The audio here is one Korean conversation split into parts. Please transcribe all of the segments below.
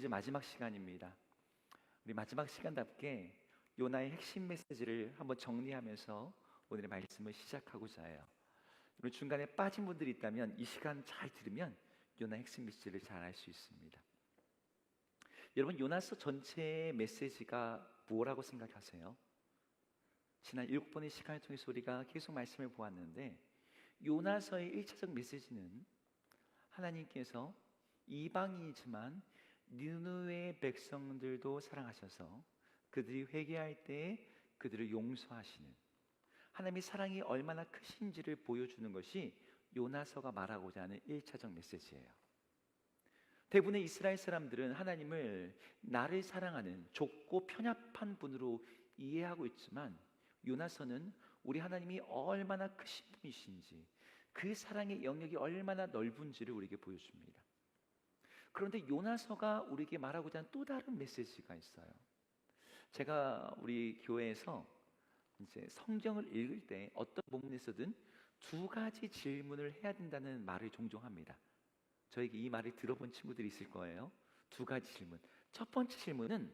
메시지 마지막 시간입니다. 우리 마지막 시간답게 요나의 핵심 메시지를 한번 정리하면서 오늘의 말씀을 시작하고자 해요. 우리 중간에 빠진 분들이 있다면 이 시간 잘 들으면 요나의 핵심 메시지를 잘 알 수 있습니다. 여러분, 요나서 전체의 메시지가 뭐라고 생각하세요? 지난 7번의 시간을 통해서 우리가 계속 말씀을 보았는데, 요나서의 1차적 메시지는 하나님께서 이방인이지만 니느웨의 백성들도 사랑하셔서 그들이 회개할 때 그들을 용서하시는 하나님의 사랑이 얼마나 크신지를 보여주는 것이 요나서가 말하고자 하는 1차적 메시지예요. 대부분의 이스라엘 사람들은 하나님을 나를 사랑하는 좁고 편협한 분으로 이해하고 있지만, 요나서는 우리 하나님이 얼마나 크신 분이신지, 그 사랑의 영역이 얼마나 넓은지를 우리에게 보여줍니다. 그런데 요나서가 우리에게 말하고자 하는 또 다른 메시지가 있어요. 제가 우리 교회에서 이제 성경을 읽을 때 어떤 본문에서든 두 가지 질문을 해야 된다는 말을 종종 합니다. 저에게 이 말을 들어본 친구들이 있을 거예요. 두 가지 질문. 첫 번째 질문은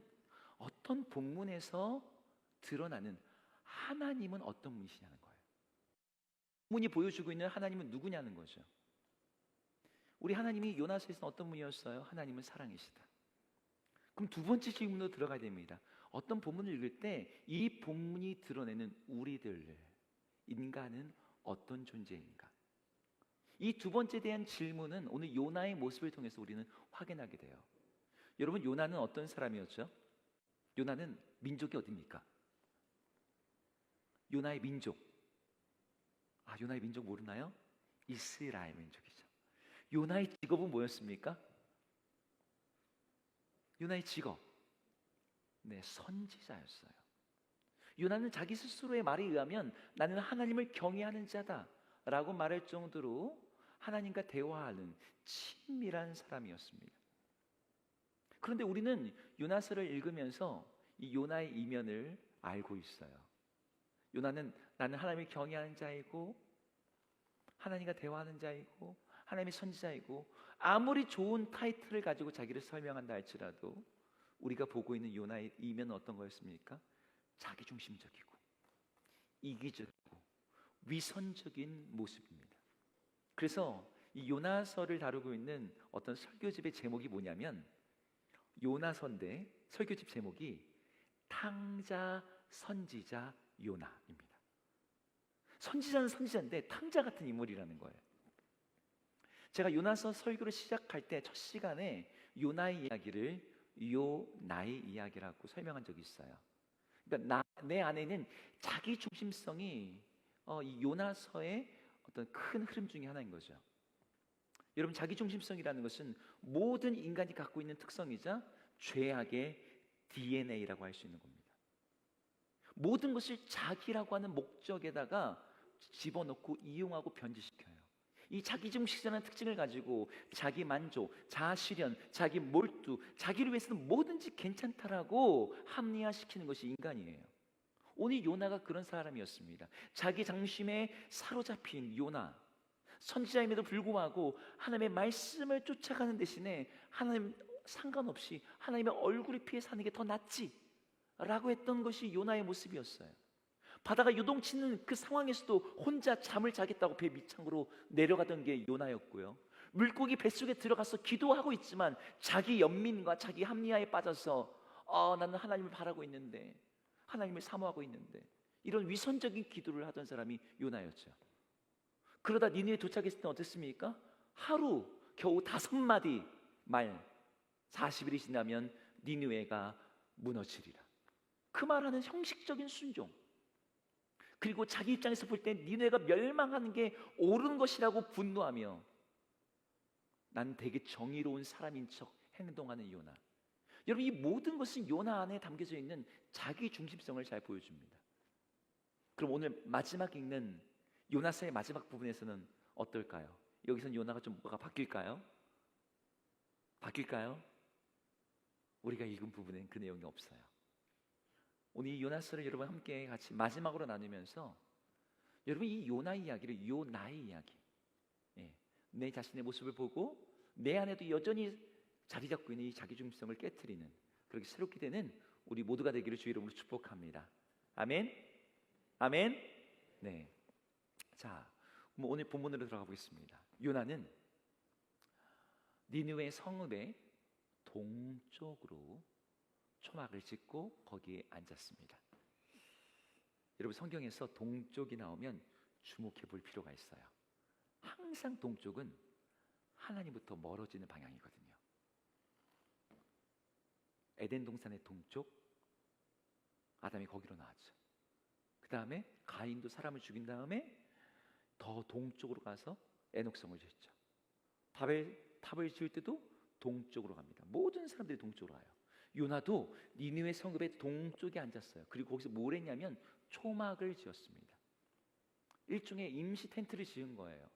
어떤 본문에서 드러나는 하나님은 어떤 분이시냐는 거예요. 본문이 보여주고 있는 하나님은 누구냐는 거죠. 우리 하나님이 요나서에서는 어떤 분이었어요? 하나님은 사랑이시다. 그럼 두 번째 질문으로 들어가야 됩니다. 어떤 본문을 읽을 때 이 본문이 드러내는 우리들, 인간은 어떤 존재인가? 이 두 번째에 대한 질문은 오늘 요나의 모습을 통해서 우리는 확인하게 돼요. 여러분, 요나는 어떤 사람이었죠? 요나는 민족이 어디입니까? 요나의 민족. 요나의 민족 모르나요? 이스라엘 민족이죠. 요나의 직업은 뭐였습니까? 요나의 직업, 선지자였어요. 요나는 자기 스스로의 말에 의하면 나는 하나님을 경외하는 자다 라고 말할 정도로 하나님과 대화하는 친밀한 사람이었습니다. 그런데 우리는 요나서를 읽으면서 이 요나의 이면을 알고 있어요. 요나는 나는 하나님을 경외하는 자이고 하나님과 대화하는 자이고 하나님의 선지자이고, 아무리 좋은 타이틀을 가지고 자기를 설명한다 할지라도 우리가 보고 있는 요나의 이면은 어떤 거였습니까? 자기중심적이고 이기적이고 위선적인 모습입니다. 그래서 이 요나서를 다루고 있는 어떤 설교집의 제목이 뭐냐면, 요나서인데 설교집 제목이 탕자 선지자 요나입니다. 선지자는 선지자인데 탕자 같은 인물이라는 거예요. 제가 요나서 설교를 시작할 때 첫 시간에 요나의 이야기를 요나의 이야기라고 설명한 적이 있어요. 그러니까 내 안에는 자기 중심성이 이 요나서의 어떤 큰 흐름 중에 하나인 거죠. 여러분, 자기 중심성이라는 것은 모든 인간이 갖고 있는 특성이자 죄악의 DNA라고 할 수 있는 겁니다. 모든 것을 자기라고 하는 목적에다가 집어넣고 이용하고 변질시켜요. 이 자기중심적인 특징을 가지고 자기 만족, 자아 실현, 자기 몰두, 자기를 위해서는 뭐든지 괜찮다라고 합리화시키는 것이 인간이에요. 오늘 요나가 그런 사람이었습니다. 자기 중심에 사로잡힌 요나, 선지자임에도 불구하고 하나님의 말씀을 쫓아가는 대신에 하나님 상관없이 하나님의 얼굴을 피해 사는 게 더 낫지 라고 했던 것이 요나의 모습이었어요. 바다가 요동치는 그 상황에서도 혼자 잠을 자겠다고 배 밑창으로 내려가던 게 요나였고요. 물고기 뱃속에 들어가서 기도하고 있지만 자기 연민과 자기 합리화에 빠져서 나는 하나님을 바라고 있는데, 하나님을 사모하고 있는데, 이런 위선적인 기도를 하던 사람이 요나였죠. 그러다 니느웨에 도착했을 때 어땠습니까? 하루 겨우 5마디 말, 40일이 지나면 니느웨가 무너지리라. 그 말하는 형식적인 순종, 그리고 자기 입장에서 볼 때 니느웨가 멸망하는 게 옳은 것이라고 분노하며 난 되게 정의로운 사람인 척 행동하는 요나. 여러분, 이 모든 것은 요나 안에 담겨져 있는 자기 중심성을 잘 보여줍니다. 그럼 오늘 마지막 읽는 요나서의 마지막 부분에서는 어떨까요? 여기서는 요나가 좀 뭐가 바뀔까요? 우리가 읽은 부분엔 그 내용이 없어요. 오늘 이 요나서를 여러분 함께 같이 마지막으로 나누면서 여러분, 이 요나 이야기를 요나의 이야기, 내 자신의 모습을 보고 내 안에도 여전히 자리 잡고 있는 이 자기중심성을 깨트리는, 그렇게 새롭게 되는 우리 모두가 되기를 주의 이름으로 축복합니다. 아멘. 아멘. 네. 자, 오늘 본문으로 들어가 보겠습니다. 요나는 니느웨 성읍의 동쪽으로 초막을 짓고 거기에 앉았습니다. 여러분, 성경에서 동쪽이 나오면 주목해 볼 필요가 있어요. 항상 동쪽은 하나님부터 멀어지는 방향이거든요. 에덴 동산의 동쪽, 아담이 거기로 나왔죠. 그 다음에 가인도 사람을 죽인 다음에 더 동쪽으로 가서 에녹성을 지었죠. 바벨탑을 지을 때도 동쪽으로 갑니다. 모든 사람들이 동쪽으로 가요. 요나도 니느웨 성읍의 동쪽에 앉았어요. 그리고 거기서 뭘 했냐면 초막을 지었습니다. 일종의 임시 텐트를 지은 거예요.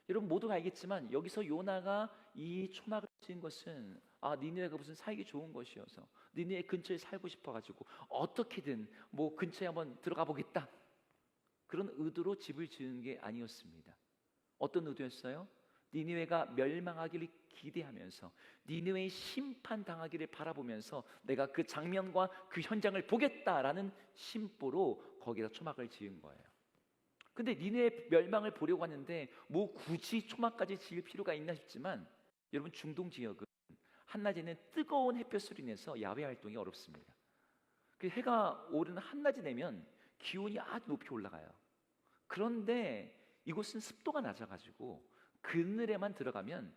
여러분 모두가 알겠지만 여기서 요나가 이 초막을 지은 것은 니느웨가 무슨 살기 좋은 것이어서 니느웨 근처에 살고 싶어가지고 어떻게든 근처에 한번 들어가 보겠다, 그런 의도로 집을 지은 게 아니었습니다. 어떤 의도였어요? 니느웨가 멸망하기를 기대하면서 니느웨의 심판당하기를 바라보면서 내가 그 장면과 그 현장을 보겠다라는 심보로 거기다 초막을 지은 거예요. 근데 니느웨 멸망을 보려고 하는데 굳이 초막까지 지을 필요가 있나 싶지만, 여러분 중동 지역은 한낮에는 뜨거운 햇볕으로 인해서 야외 활동이 어렵습니다. 해가 오르는 한낮이 되면 기온이 아주 높이 올라가요. 그런데 이곳은 습도가 낮아가지고 그늘에만 들어가면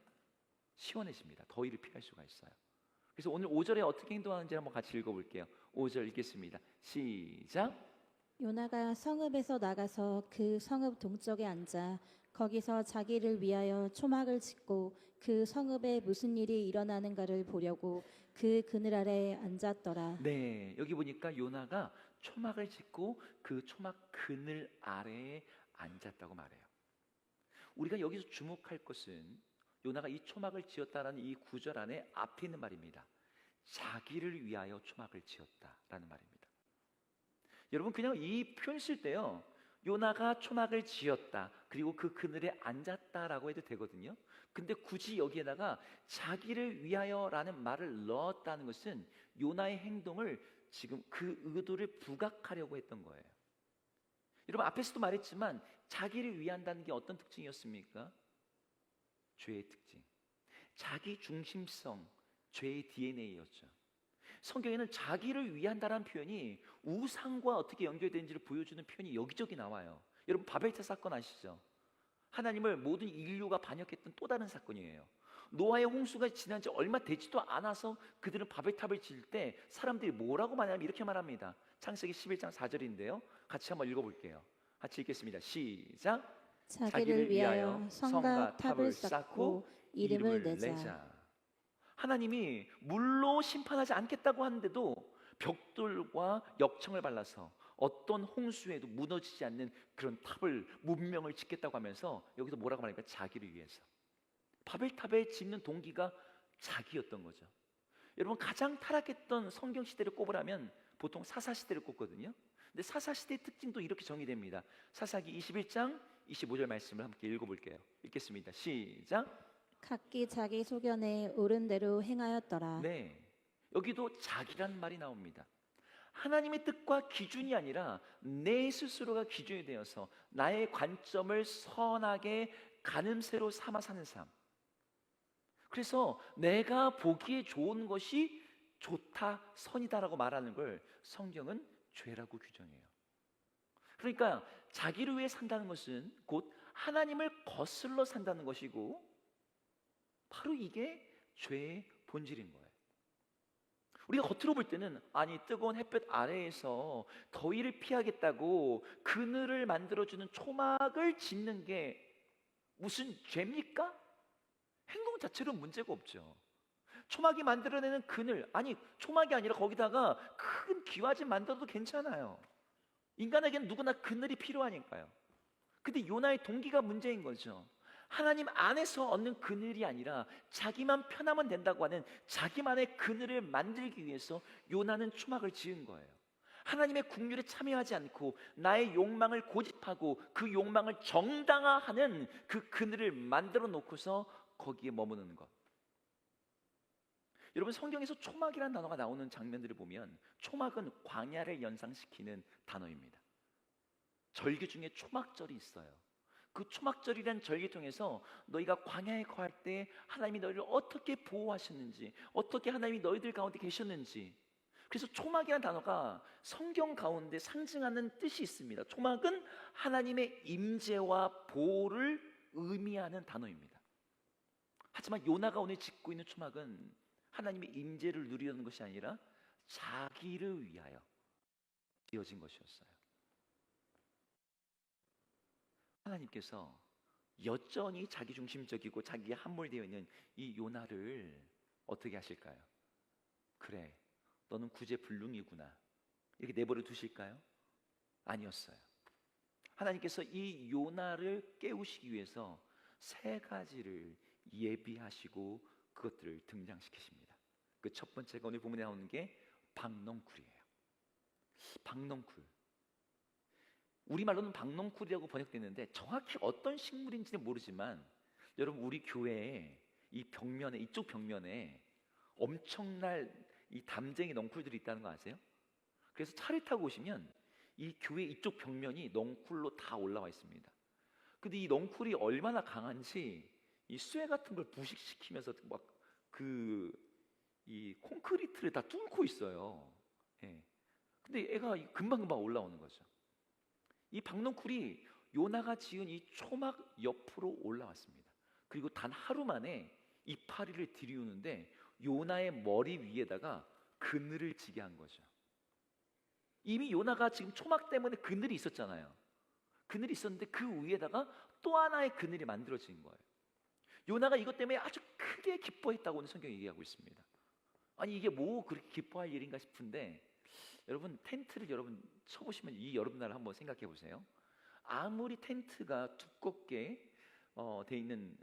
시원해집니다. 더위를 피할 수가 있어요. 그래서 오늘 5절에 어떻게 행동하는지 한번 같이 읽어볼게요. 5절 읽겠습니다. 시작. 요나가 성읍에서 나가서 그 성읍 동쪽에 앉아 거기서 자기를 위하여 초막을 짓고 그 성읍에 무슨 일이 일어나는가를 보려고 그 그늘 아래에 앉았더라. 네, 여기 보니까 요나가 초막을 짓고 그 초막 그늘 아래에 앉았다고 말해요. 우리가 여기서 주목할 것은 요나가 이 초막을 지었다라는 이 구절 안에 앞에 있는 말입니다. 자기를 위하여 초막을 지었다라는 말입니다. 여러분 그냥 이 표현 쓸 때요, 요나가 초막을 지었다 그리고 그 그늘에 앉았다라고 해도 되거든요. 근데 굳이 여기에다가 자기를 위하여라는 말을 넣었다는 것은 요나의 행동을 지금 그 의도를 부각하려고 했던 거예요. 여러분 앞에서도 말했지만 자기를 위한다는 게 어떤 특징이었습니까? 죄의 특징, 자기 중심성, 죄의 DNA였죠. 성경에는 자기를 위한다라는 표현이 우상과 어떻게 연결되는지를 보여주는 표현이 여기저기 나와요. 여러분 바벨탑 사건 아시죠? 하나님을 모든 인류가 반역했던 또 다른 사건이에요. 노아의 홍수가 지난 지 얼마 되지도 않아서 그들은 바벨탑을 지을 때 사람들이 뭐라고 말하냐면 이렇게 말합니다. 창세기 11장 4절인데요. 같이 한번 읽어볼게요. 같이 읽겠습니다. 시작. 자기를 위하여 성과 탑을 쌓고 이름을 내자. 하나님이 물로 심판하지 않겠다고 하는데도 벽돌과 역청을 발라서 어떤 홍수에도 무너지지 않는 그런 탑을, 문명을 짓겠다고 하면서 여기서 뭐라고 말합니까? 자기를 위해서. 바벨탑에 짓는 동기가 자기였던 거죠. 여러분 가장 타락했던 성경 시대를 꼽으라면 보통 사사 시대를 꼽거든요. 근데 사사 시대의 특징도 이렇게 정의됩니다. 사사기 21장 25절 말씀을 함께 읽어볼게요. 읽겠습니다. 시작. 각기 자기 소견에 옳은 대로 행하였더라. 네, 여기도 자기란 말이 나옵니다. 하나님의 뜻과 기준이 아니라 내 스스로가 기준이 되어서 나의 관점을 선하게 가늠새로 삼아 사는 삶. 그래서 내가 보기에 좋은 것이 좋다, 선이다라고 말하는 걸 성경은 죄라고 규정해요. 그러니까 자기를 위해 산다는 것은 곧 하나님을 거슬러 산다는 것이고, 바로 이게 죄의 본질인 거예요. 우리가 겉으로 볼 때는 뜨거운 햇볕 아래에서 더위를 피하겠다고 그늘을 만들어주는 초막을 짓는 게 무슨 죄입니까? 행동 자체로 문제가 없죠. 초막이 만들어내는 그늘, 초막이 아니라 거기다가 큰 기와집 만들어도 괜찮아요. 인간에게는 누구나 그늘이 필요하니까요. 근데 요나의 동기가 문제인 거죠. 하나님 안에서 얻는 그늘이 아니라 자기만 편하면 된다고 하는 자기만의 그늘을 만들기 위해서 요나는 초막을 지은 거예요. 하나님의 국률에 참여하지 않고 나의 욕망을 고집하고 그 욕망을 정당화하는 그 그늘을 만들어 놓고서 거기에 머무는 것. 여러분, 성경에서 초막이라는 단어가 나오는 장면들을 보면 초막은 광야를 연상시키는 단어입니다. 절기 중에 초막절이 있어요. 그 초막절이라는 절기 통해서 너희가 광야에 거할 때 하나님이 너희를 어떻게 보호하셨는지, 어떻게 하나님이 너희들 가운데 계셨는지. 그래서 초막이라는 단어가 성경 가운데 상징하는 뜻이 있습니다. 초막은 하나님의 임재와 보호를 의미하는 단어입니다. 하지만 요나가 오늘 짓고 있는 초막은 하나님의 임재를 누리려는 것이 아니라 자기를 위하여 지어진 것이었어요. 하나님께서 여전히 자기중심적이고 자기에 함몰되어 있는 이 요나를 어떻게 하실까요? 그래, 너는 구제불능이구나, 이렇게 내버려 두실까요? 아니었어요. 하나님께서 이 요나를 깨우시기 위해서 세 가지를 예비하시고 그것들을 등장시키십니다. 그 첫 번째가 오늘 본문에 나오는 게 박넝쿨이에요. 박넝쿨, 우리말로는 박넝쿨이라고 번역되는데 정확히 어떤 식물인지는 모르지만 여러분, 우리 교회에 이 벽면에, 이쪽 벽면에 엄청난 이 담쟁이 넝쿨들이 있다는 거 아세요? 그래서 차를 타고 오시면 이 교회 이쪽 벽면이 넝쿨로 다 올라와 있습니다. 근데 이 넝쿨이 얼마나 강한지 이 쇠 같은 걸 부식시키면서 막 이 콘크리트를 다 뚫고 있어요. 예. 근데 애가 금방금방 올라오는 거죠. 이 박넝쿨이 요나가 지은 이 초막 옆으로 올라왔습니다. 그리고 단 하루 만에 이파리를 들이우는데 요나의 머리 위에다가 그늘을 지게 한 거죠. 이미 요나가 지금 초막 때문에 그늘이 있었잖아요. 그늘이 있었는데 그 위에다가 또 하나의 그늘이 만들어진 거예요. 요나가 이것 때문에 아주 크게 기뻐했다고 오늘 성경이 얘기하고 있습니다. 아니, 이게 뭐 그렇게 기뻐할 일인가 싶은데, 여러분, 텐트를 여러분 쳐보시면 이 여름날 한번 생각해 보세요. 아무리 텐트가 두껍게 돼 있는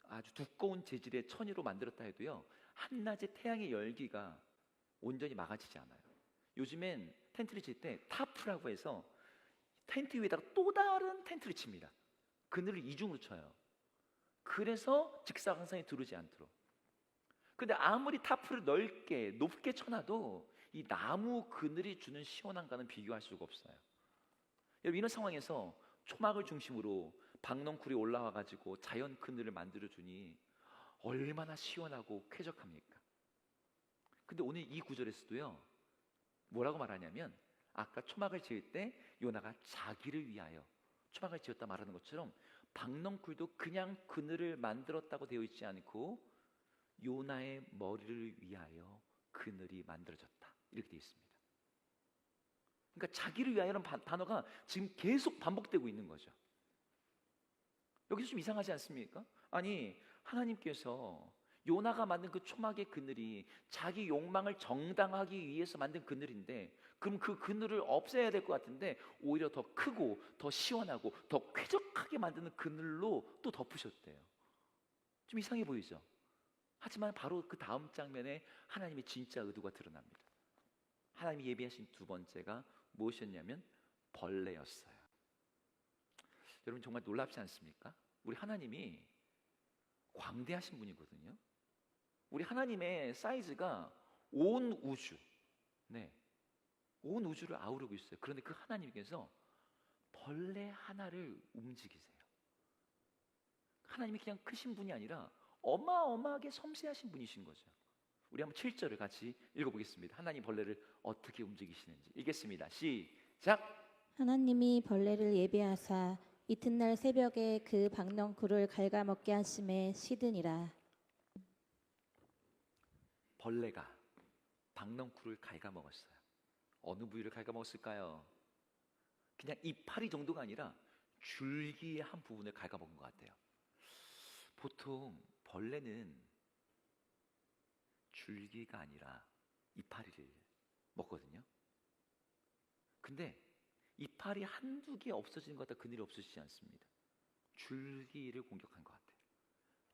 아주 두꺼운 재질의 천으로 만들었다 해도요, 한낮에 태양의 열기가 온전히 막아지지 않아요. 요즘엔 텐트를 칠 때 타프라고 해서 텐트 위에다가 또 다른 텐트를 칩니다. 그늘을 이중으로 쳐요. 그래서 직사광선이 들어오지 않도록. 근데 아무리 타프를 넓게 높게 쳐놔도 이 나무 그늘이 주는 시원함과는 비교할 수가 없어요. 여러분, 이런 상황에서 초막을 중심으로 박넝쿨이 올라와 가지고 자연 그늘을 만들어 주니 얼마나 시원하고 쾌적합니까? 근데 오늘 이 구절에서도요, 뭐라고 말하냐면, 아까 초막을 지을 때 요나가 자기를 위하여 초막을 지었다 말하는 것처럼 박넝쿨도 그냥 그늘을 만들었다고 되어 있지 않고 요나의 머리를 위하여 그늘이 만들어졌다, 이렇게 되어 있습니다. 그러니까 자기를 위하여는 단어가 지금 계속 반복되고 있는 거죠. 여기서 좀 이상하지 않습니까? 아니, 하나님께서 요나가 만든 그 초막의 그늘이 자기 욕망을 정당하기 위해서 만든 그늘인데, 그럼 그 그늘을 없애야 될 것 같은데 오히려 더 크고 더 시원하고 더 쾌적하게 만드는 그늘로 또 덮으셨대요. 좀 이상해 보이죠? 하지만 바로 그 다음 장면에 하나님의 진짜 의도가 드러납니다. 하나님이 예비하신 두 번째가 무엇이었냐면 벌레였어요. 여러분, 정말 놀랍지 않습니까? 우리 하나님이 광대하신 분이거든요. 우리 하나님의 사이즈가 온 우주, 온 우주를 아우르고 있어요. 그런데 그 하나님께서 벌레 하나를 움직이세요. 하나님이 그냥 크신 분이 아니라 어마어마하게 섬세하신 분이신 거죠. 우리 한번 7절을 같이 읽어보겠습니다. 하나님 벌레를 어떻게 움직이시는지 읽겠습니다. 시작. 하나님이 벌레를 예비하사 이튿날 새벽에 그 박넝쿨을 갉아먹게 하심에 시드니라. 벌레가 박넝쿨을 갉아먹었어요. 어느 부위를 갉아먹었을까요? 그냥 이파리 정도가 아니라 줄기의 한 부분을 갉아먹은 것 같아요. 보통 벌레는 줄기가 아니라 이파리를 먹거든요. 근데 이파리 한두 개 없어지는 것 같다 그늘이 없어지지 않습니다. 줄기를 공격한 것 같아요.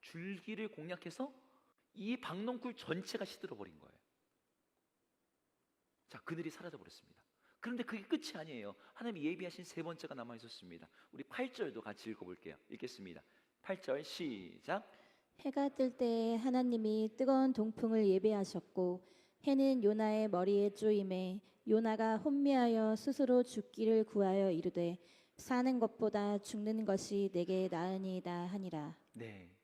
줄기를 공략해서 이 박넝쿨 전체가 시들어버린 거예요. 자, 그늘이 사라져버렸습니다. 그런데 그게 끝이 아니에요. 하나님이 예비하신 세 번째가 남아있었습니다. 우리 8절도 같이 읽어볼게요. 읽겠습니다. 8절 시작. 해가 뜰 때에 하나님이 뜨거운 동풍을 예배하셨고 해는 요나의 머리에 쪼임에 요나가 혼미하여 스스로 죽기를 구하여 이르되 사는 것보다 죽는 것이 내게 나으니이다 하니라. 네,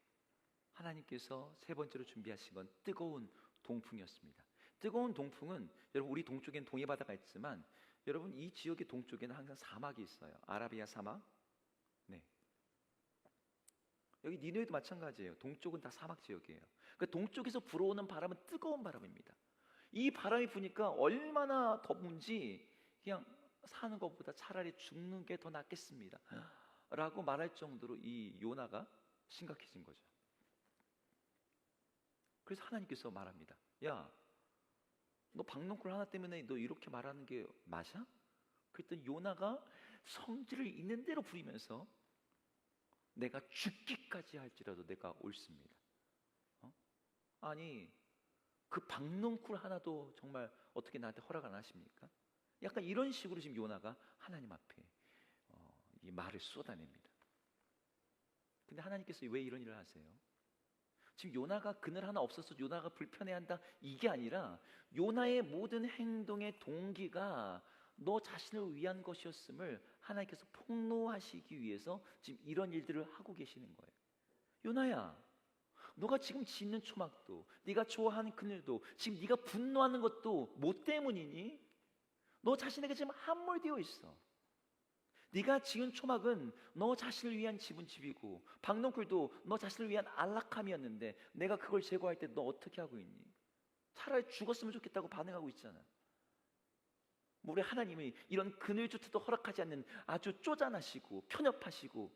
하나님께서 세 번째로 준비하신 건 뜨거운 동풍이었습니다. 뜨거운 동풍은 여러분 우리 동쪽엔 동해바다가 있지만 여러분 이 지역의 동쪽에는 항상 사막이 있어요. 아라비아 사막. 네. 여기 니누에도 마찬가지예요. 동쪽은 다 사막 지역이에요. 그 동쪽에서 불어오는 바람은 뜨거운 바람입니다. 이 바람이 부니까 얼마나 더운지 그냥 사는 것보다 차라리 죽는 게 더 낫겠습니다. 라고 말할 정도로 이 요나가 심각해진 거죠. 그래서 하나님께서 말합니다. 야, 너 박농쿨 하나 때문에 너 이렇게 말하는 게 맞아? 그랬더니 요나가 성질을 있는 대로 부리면서 내가 죽기까지 할지라도 내가 옳습니다. 아니 그 박농쿨 하나도 정말 어떻게 나한테 허락 안 하십니까? 약간 이런 식으로 지금 요나가 하나님 앞에 이 말을 쏟아냅니다. 근데 하나님께서 왜 이런 일을 하세요? 지금 요나가 그늘 하나 없어서 요나가 불편해한다 이게 아니라 요나의 모든 행동의 동기가 너 자신을 위한 것이었음을 하나님께서 폭로하시기 위해서 지금 이런 일들을 하고 계시는 거예요. 요나야, 너가 지금 짓는 초막도 네가 좋아하는 그늘도 지금 네가 분노하는 것도 뭐 때문이니? 너 자신에게 지금 함몰되어 있어. 네가 지은 초막은 너 자신을 위한 집이고 박농쿨도 너 자신을 위한 안락함이었는데 내가 그걸 제거할 때 너 어떻게 하고 있니? 차라리 죽었으면 좋겠다고 반응하고 있잖아. 우리 하나님이 이런 그늘조차도 허락하지 않는 아주 쪼잔하시고 편협하시고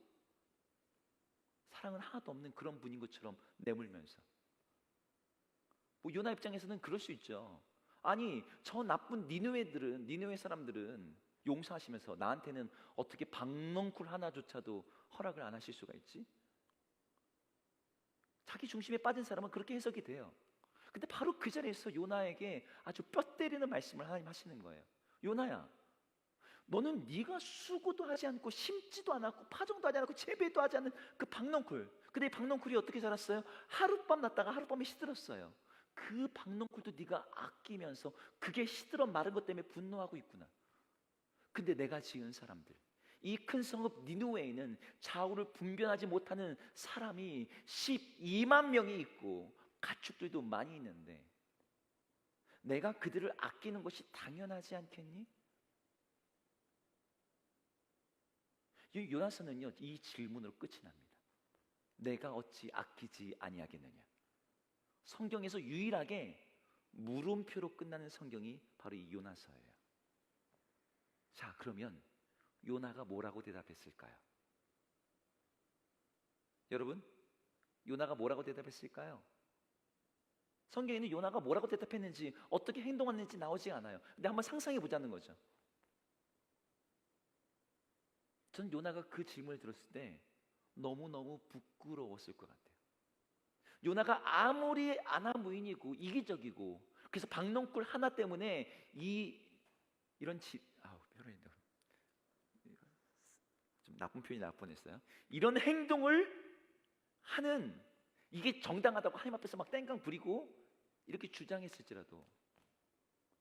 사랑은 하나도 없는 그런 분인 것처럼 내물면서 뭐 요나 입장에서는 그럴 수 있죠. 아니 저 나쁜 니느웨 사람들은 용서하시면서 나한테는 어떻게 박넝쿨 하나조차도 허락을 안 하실 수가 있지? 자기 중심에 빠진 사람은 그렇게 해석이 돼요. 근데 바로 그 자리에서 요나에게 아주 뼈 때리는 말씀을 하나님 하시는 거예요. 요나야, 너는 네가 수고도 하지 않고 심지도 않았고 파종도 하지 않고 재배도 하지 않는 그 박넝쿨. 근데 이 박넝쿨이 어떻게 자랐어요? 하룻밤 났다가 하룻밤에 시들었어요. 그 박넝쿨도 네가 아끼면서 그게 시들어 마른 것 때문에 분노하고 있구나. 근데 내가 지은 사람들, 이 큰 성읍 니누웨에는 좌우를 분별하지 못하는 사람이 12만 명이 있고 가축들도 많이 있는데 내가 그들을 아끼는 것이 당연하지 않겠니? 이 요나서는요 이 질문으로 끝이 납니다. 내가 어찌 아끼지 아니하겠느냐. 성경에서 유일하게 물음표로 끝나는 성경이 바로 이 요나서예요. 자, 그러면 요나가 뭐라고 대답했을까요? 여러분, 요나가 뭐라고 대답했을까요? 성경에는 요나가 뭐라고 대답했는지 어떻게 행동했는지 나오지 않아요. 근데 한번 상상해 보자는 거죠. 전 요나가 그 질문을 들었을 때 너무너무 부끄러웠을 것 같아요. 요나가 아무리 아나무인이고 이기적이고 그래서 박넝쿨 하나 때문에 이런 표현인데 좀 나쁜 표현이 나올 뻔했어요. 이런 행동을 하는 이게 정당하다고 하나님 앞에서 막 땡깡 부리고 이렇게 주장했을지라도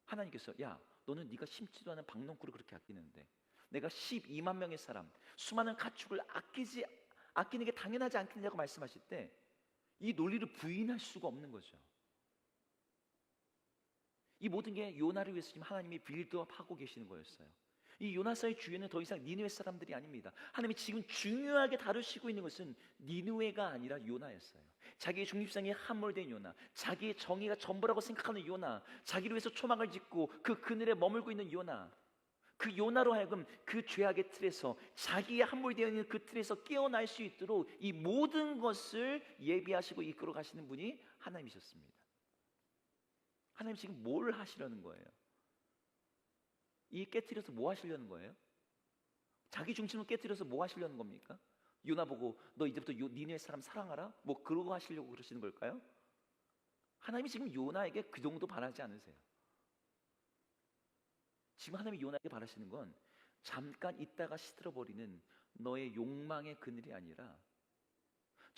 하나님께서 야, 너는 네가 심지도 않은 박농쿨을 그렇게 아끼는데 내가 12만 명의 사람 수많은 가축을 아끼는 게 당연하지 않겠냐고 말씀하실 때 이 논리를 부인할 수가 없는 거죠. 이 모든 게 요나를 위해서 지금 하나님이 빌드업하고 계시는 거였어요. 이 요나서의 주인은 더 이상 니느웨 사람들이 아닙니다. 하나님이 지금 중요하게 다루시고 있는 것은 니느웨가 아니라 요나였어요. 자기의 중립성에 함몰된 요나, 자기의 정의가 전부라고 생각하는 요나, 자기를 위해서 초막을 짓고 그 그늘에 머물고 있는 요나, 그 요나로 하여금 그 죄악의 틀에서 자기의 함몰되어 있는 그 틀에서 깨어날 수 있도록 이 모든 것을 예비하시고 이끌어 가시는 분이 하나님이셨습니다. 하나님 지금 뭘 하시려는 거예요? 이 깨트려서 뭐 하시려는 거예요? 자기 중심을 깨트려서 뭐 하시려는 겁니까? 요나 보고 너 이제부터 니네 사람 사랑하라? 뭐 그러고 하시려고 그러시는 걸까요? 하나님이 지금 요나에게 그 정도 바라지 않으세요. 지금 하나님이 요나에게 바라시는 건 잠깐 있다가 시들어버리는 너의 욕망의 그늘이 아니라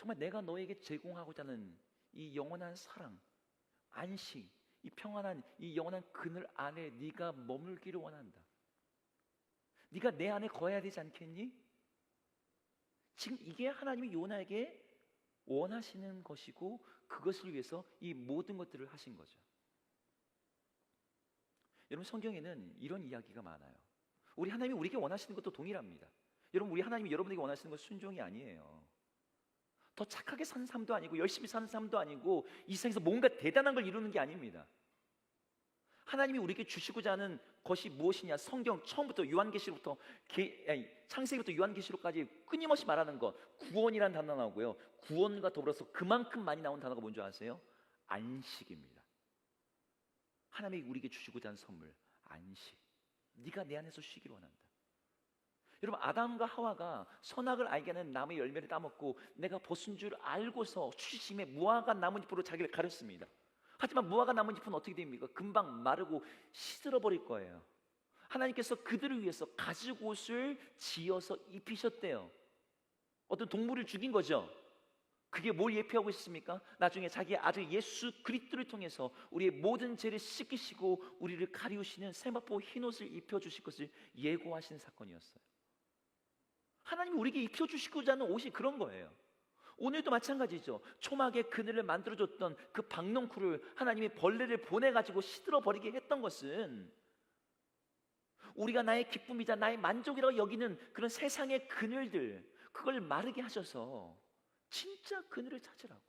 정말 내가 너에게 제공하고자 하는 이 영원한 사랑, 안식, 이 평안한 이 영원한 그늘 안에 네가 머물기를 원한다. 네가 내 안에 거해야 되지 않겠니? 지금 이게 하나님이 요나에게 원하시는 것이고 그것을 위해서 이 모든 것들을 하신 거죠. 여러분, 성경에는 이런 이야기가 많아요. 우리 하나님이 우리에게 원하시는 것도 동일합니다. 여러분, 우리 하나님이 여러분에게 원하시는 것은 순종이 아니에요. 더 착하게 사는 삶도 아니고 열심히 사는 삶도 아니고 이 세상에서 뭔가 대단한 걸 이루는 게 아닙니다. 하나님이 우리에게 주시고자 하는 것이 무엇이냐? 성경 처음부터 요한계시록부터 창세기부터 요한계시록까지 끊임없이 말하는 것, 구원이라는 단어 나오고요. 구원과 더불어서 그만큼 많이 나온 단어가 뭔지 아세요? 안식입니다. 하나님이 우리에게 주시고자 하는 선물, 안식. 네가 내 안에서 쉬기를 원한다. 여러분, 아담과 하와가 선악을 알게 하는 나무의 열매를 따먹고 내가 벗은 줄 알고서 수치심에 무화과 나뭇잎으로 자기를 가렸습니다. 하지만 무화과 나뭇잎은 어떻게 됩니까? 금방 마르고 시들어버릴 거예요. 하나님께서 그들을 위해서 가죽옷을 지어서 입히셨대요. 어떤 동물을 죽인 거죠. 그게 뭘 예표하고 있습니까? 나중에 자기의 아들 예수 그리스도를 통해서 우리의 모든 죄를 씻기시고 우리를 가리우시는 세마포 흰옷을 입혀주실 것을 예고하신 사건이었어요. 하나님이 우리에게 입혀주시고자 하는 옷이 그런 거예요. 오늘도 마찬가지죠. 초막의 그늘을 만들어줬던 그 박농쿨을 하나님이 벌레를 보내가지고 시들어버리게 했던 것은 우리가 나의 기쁨이자 나의 만족이라고 여기는 그런 세상의 그늘들, 그걸 마르게 하셔서 진짜 그늘을 찾으라고.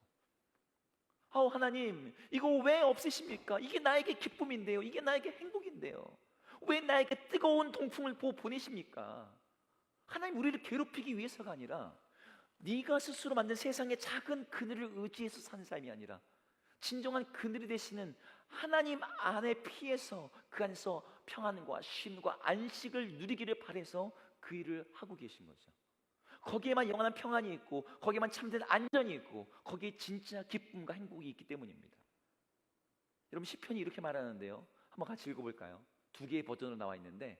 하나님, 이거 왜 없으십니까? 이게 나에게 기쁨인데요, 이게 나에게 행복인데요, 왜 나에게 뜨거운 동풍을 보내십니까? 하나님, 우리를 괴롭히기 위해서가 아니라 네가 스스로 만든 세상의 작은 그늘을 의지해서 사는 삶이 아니라 진정한 그늘이 되시는 하나님 안에 피해서 그 안에서 평안과 쉼과 안식을 누리기를 바라서 그 일을 하고 계신 거죠. 거기에만 영원한 평안이 있고 거기에만 참된 안전이 있고 거기에 진짜 기쁨과 행복이 있기 때문입니다. 여러분, 시편이 이렇게 말하는데요, 한번 같이 읽어볼까요? 두 개의 버전으로 나와 있는데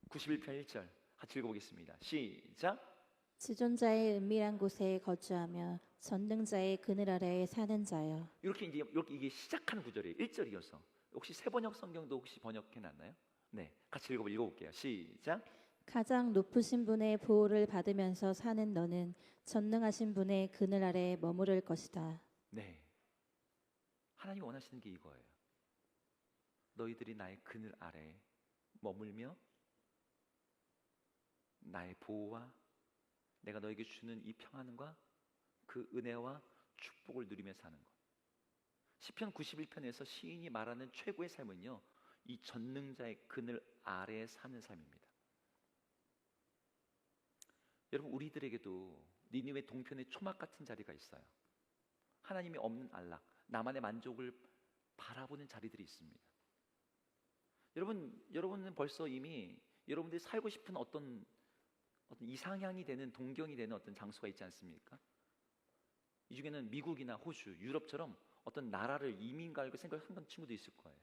91편 1절 같이 읽어보겠습니다. 시작. 지존자의 은밀한 곳에 거주하며 전능자의 그늘 아래에 사는 자여. 이렇게 이게 시작하는 구절이에요. 1절이어서. 혹시 세번역 성경도 혹시 번역해 놨나요? 네, 같이 읽어볼게요. 시작. 가장 높으신 분의 보호를 받으면서 사는 너는 전능하신 분의 그늘 아래에 머무를 것이다. 네, 하나님이 원하시는 게 이거예요. 너희들이 나의 그늘 아래에 머물며 나의 보호와 내가 너에게 주는 이 평안과 그 은혜와 축복을 누리며 사는 것. 시편 91편에서 시인이 말하는 최고의 삶은요, 이 전능자의 그늘 아래에 사는 삶입니다. 여러분, 우리들에게도 니느웨 동편의 초막 같은 자리가 있어요. 하나님이 없는 안락, 나만의 만족을 바라보는 자리들이 있습니다. 여러분은 벌써 이미 여러분들이 살고 싶은 어떤 이상향이 되는, 동경이 되는 어떤 장소가 있지 않습니까? 이 중에는 미국이나 호주, 유럽처럼 어떤 나라를 이민 가려고 생각한 친구도 있을 거예요.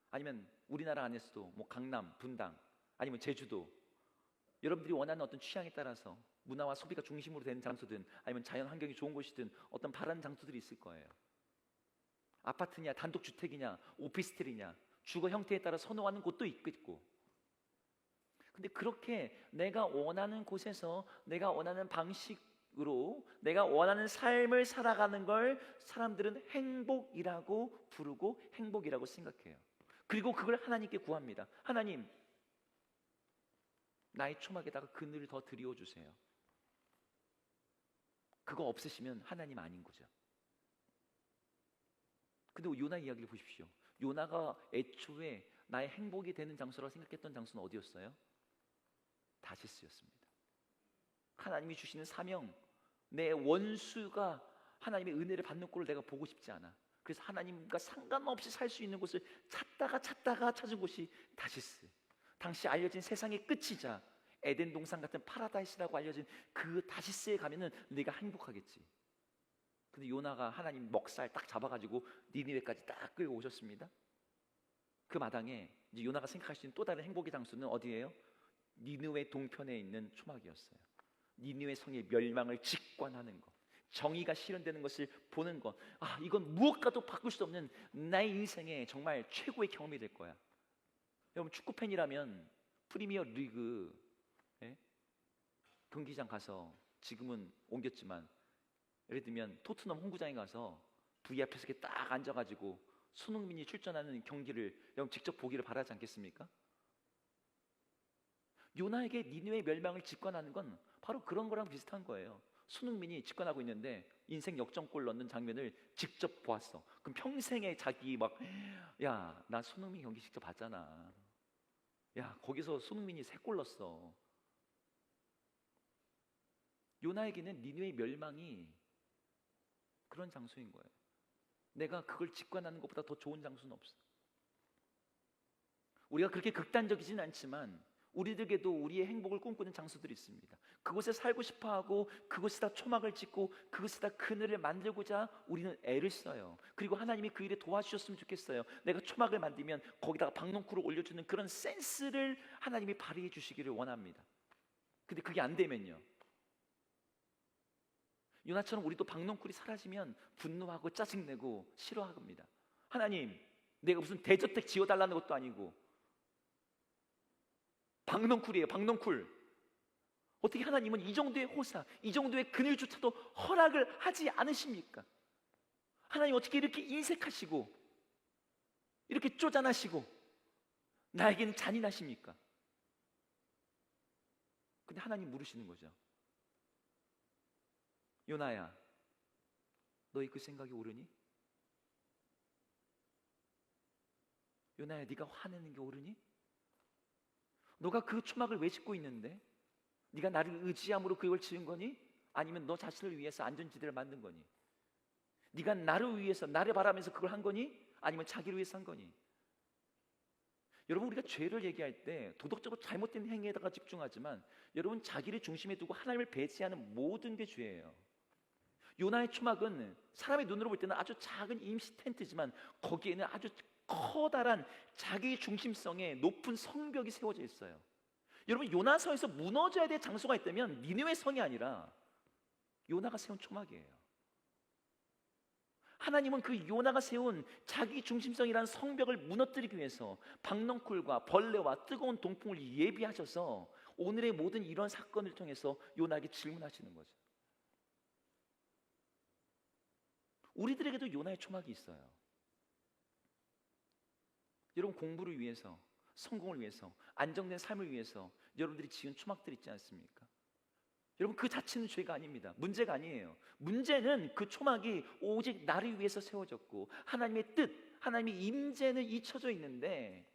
아니면 우리나라 안에서도 뭐 강남, 분당, 아니면 제주도, 여러분들이 원하는 어떤 취향에 따라서 문화와 소비가 중심으로 되는 장소든 아니면 자연 환경이 좋은 곳이든 어떤 바라는 장소들이 있을 거예요. 아파트냐, 단독주택이냐, 오피스텔이냐, 주거 형태에 따라 선호하는 곳도 있겠고. 근데 그렇게 내가 원하는 곳에서 내가 원하는 방식으로 내가 원하는 삶을 살아가는 걸 사람들은 행복이라고 부르고 행복이라고 생각해요. 그리고 그걸 하나님께 구합니다. 하나님, 나의 초막에다가 그늘을 더 드리워주세요. 그거 없으시면 하나님 아닌 거죠. 근데 요나 이야기를 보십시오. 요나가 애초에 나의 행복이 되는 장소라고 생각했던 장소는 어디였어요? 다시스였습니다. 하나님이 주시는 사명, 내 원수가 하나님의 은혜를 받는 꼴을 내가 보고 싶지 않아. 그래서 하나님과 상관없이 살 수 있는 곳을 찾다가 찾은 곳이 다시스. 당시 알려진 세상의 끝이자 에덴 동산 같은 파라다이스라고 알려진 그 다시스에 가면은 네가 행복하겠지. 근데 요나가 하나님 먹살 딱 잡아가지고 니느웨까지 딱 끌고 오셨습니다. 그 마당에 이제 요나가 생각할 수 있는 또 다른 행복의 장소는 어디예요? 니느웨 동편에 있는 초막이었어요. 니느웨 성의 멸망을 직관하는 것, 정의가 실현되는 것을 보는 것, 이건 무엇과도 바꿀 수 없는 나의 인생의 정말 최고의 경험이 될 거야. 여러분 축구 팬이라면 프리미어 리그 경기장 가서, 지금은 옮겼지만 예를 들면 토트넘 홈구장에 가서 VIP에서 이렇게 딱 앉아가지고 손흥민이 출전하는 경기를 여러분 직접 보기를 바라지 않겠습니까? 요나에게 니느웨의 멸망을 직관하는 건 바로 그런 거랑 비슷한 거예요. 손흥민이 직관하고 있는데 인생 역전골 넣는 장면을 직접 보았어. 그럼 평생에 자기 막, 야, 나 손흥민 경기 직접 봤잖아. 야, 거기서 손흥민이 3골 넣었어. 요나에게는 니느웨의 멸망이 그런 장소인 거예요. 내가 그걸 직관하는 것보다 더 좋은 장소는 없어. 우리가 그렇게 극단적이진 않지만 우리들에게도 우리의 행복을 꿈꾸는 장소들이 있습니다. 그곳에 살고 싶어하고 그곳에다 초막을 짓고 그곳에다 그늘을 만들고자 우리는 애를 써요. 그리고 하나님이 그 일에 도와주셨으면 좋겠어요. 내가 초막을 만들면 거기다가 박농쿨을 올려주는 그런 센스를 하나님이 발휘해 주시기를 원합니다. 근데 그게 안 되면요, 요나처럼 우리도 박농쿨이 사라지면 분노하고 짜증내고 싫어합니다. 하나님, 내가 무슨 대저택 지어달라는 것도 아니고 박농쿨이에요, 박농쿨. 어떻게 하나님은 이 정도의 호사, 이 정도의 그늘조차도 허락을 하지 않으십니까? 하나님 어떻게 이렇게 인색하시고 이렇게 쪼잔하시고 나에게는 잔인하십니까? 근데 하나님 물으시는 거죠. 요나야, 너희 그 생각이 옳으니? 요나야, 네가 화내는 게 옳으니? 너가 그 초막을 왜 짓고 있는데? 네가 나를 의지함으로 그걸 지은 거니? 아니면 너 자신을 위해서 안전지대를 만든 거니? 네가 나를 위해서, 나를 바라면서 그걸 한 거니? 아니면 자기를 위해서 한 거니? 여러분, 우리가 죄를 얘기할 때 도덕적으로 잘못된 행위에다가 집중하지만 여러분, 자기를 중심에 두고 하나님을 배제하는 모든 게 죄예요. 요나의 초막은 사람의 눈으로 볼 때는 아주 작은 임시 텐트지만 거기에는 아주 커다란 자기 중심성의 높은 성벽이 세워져 있어요. 여러분, 요나서에서 무너져야 될 장소가 있다면 니느웨 성이 아니라 요나가 세운 초막이에요. 하나님은 그 요나가 세운 자기 중심성이라는 성벽을 무너뜨리기 위해서 박넝쿨과 벌레와 뜨거운 동풍을 예비하셔서 오늘의 모든 이런 사건을 통해서 요나에게 질문하시는 거죠. 우리들에게도 요나의 초막이 있어요. 여러분, 공부를 위해서, 성공을 위해서, 안정된 삶을 위해서 여러분들이 지은 초막들 있지 않습니까? 여러분, 그 자체는 죄가 아닙니다. 문제가 아니에요. 문제는 그 초막이 오직 나를 위해서 세워졌고 하나님의 뜻, 하나님의 임재는 잊혀져 있는데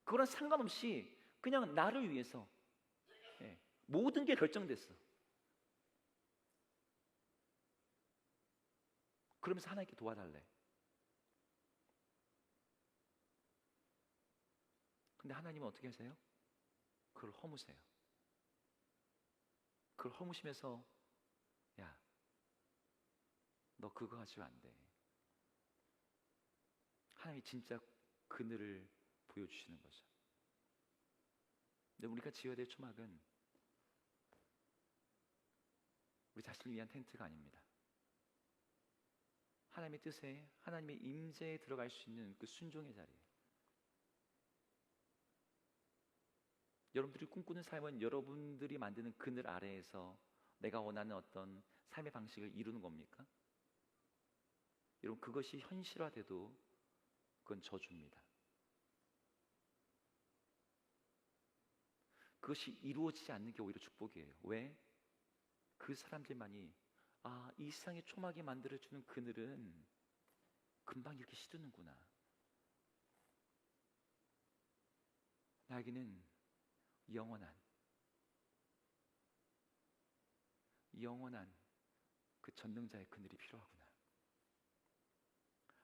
그거랑 상관없이 그냥 나를 위해서 모든 게 결정됐어. 그러면서 하나님께 도와달래. 근데 하나님은 어떻게 하세요? 그걸 허무세요. 그걸 허무시면서, 야, 너 그거 가지고 안 돼. 하나님이 진짜 그늘을 보여주시는 거죠. 근데 우리가 지어야 될 초막은 우리 자신을 위한 텐트가 아닙니다. 하나님의 뜻에, 하나님의 임재에 들어갈 수 있는 그 순종의 자리예요. 여러분들이 꿈꾸는 삶은 여러분들이 만드는 그늘 아래에서 내가 원하는 어떤 삶의 방식을 이루는 겁니까? 여러분, 그것이 현실화돼도 그건 저주입니다. 그것이 이루어지지 않는 게 오히려 축복이에요. 왜? 그 사람들만이 이 세상의 초막이 만들어주는 그늘은 금방 이렇게 시드는구나. 나에게는 영원한 그 전능자의 그늘이 필요하구나.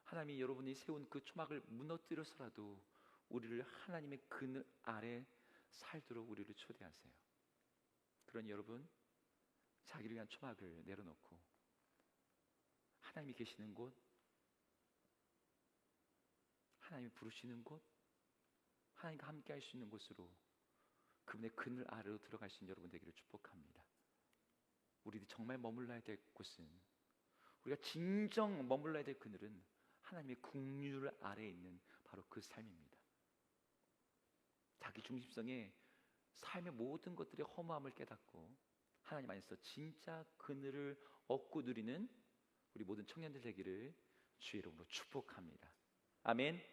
하나님이 여러분이 세운 그 초막을 무너뜨려서라도 우리를 하나님의 그늘 아래 살도록 우리를 초대하세요. 그러니 여러분, 자기를 위한 초막을 내려놓고 하나님이 계시는 곳, 하나님이 부르시는 곳, 하나님과 함께 할 수 있는 곳으로 그분의 그늘 아래로 들어갈 수 있는 여러분 되기를 축복합니다. 우리들이 정말 머물러야 될 곳은, 우리가 진정 머물러야 될 그늘은 하나님의 긍휼 아래에 있는 바로 그 삶입니다. 자기 중심성에 삶의 모든 것들의 허무함을 깨닫고 하나님 안에서 진짜 그늘을 얻고 누리는 우리 모든 청년들 되기를 주의 이름으로 축복합니다. 아멘.